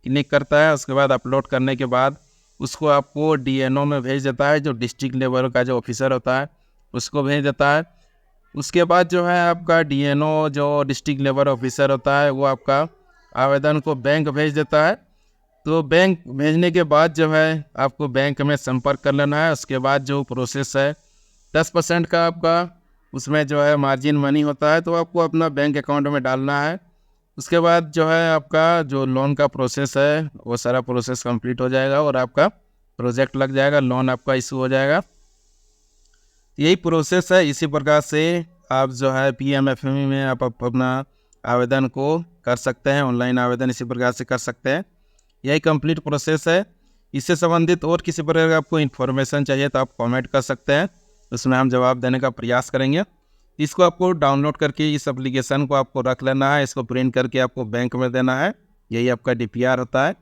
S1: क्लिक करता है। उसके बाद अपलोड करने के बाद उसको आपको DNO में भेज देता है, जो डिस्ट्रिक्ट लेवल का जो ऑफिसर होता है उसको भेज देता है। उसके बाद जो है आपका DNO जो डिस्ट्रिक्ट लेवल ऑफिसर होता है वो आपका आवेदन को बैंक भेज देता है। तो बैंक भेजने के बाद जो है आपको बैंक में संपर्क कर लेना है। उसके बाद जो प्रोसेस है 10% का आपका उसमें जो है मार्जिन मनी होता है, तो आपको अपना बैंक अकाउंट में डालना है। उसके बाद जो है आपका जो लोन का प्रोसेस है वो सारा प्रोसेस कंप्लीट हो जाएगा और आपका प्रोजेक्ट लग जाएगा, लोन आपका इशू हो जाएगा। यही प्रोसेस है। इसी प्रकार से आप जो है PMFME में आप अपना आवेदन को कर सकते हैं, ऑनलाइन आवेदन इसी प्रकार से कर सकते हैं। यही कंप्लीट प्रोसेस है। इससे संबंधित और किसी प्रकार का आपको इन्फॉर्मेशन चाहिए तो आप कमेंट कर सकते हैं, उसमें हम जवाब देने का प्रयास करेंगे। इसको आपको डाउनलोड करके इस एप्लीकेशन को आपको रख लेना है, इसको प्रिंट करके आपको बैंक में देना है। यही आपका DPR होता है।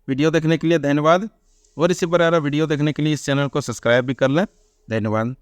S1: वीडियो देखने के लिए धन्यवाद, और इसी प्रकार वीडियो देखने के लिए इस चैनल को सब्सक्राइब भी कर लें। धन्यवाद।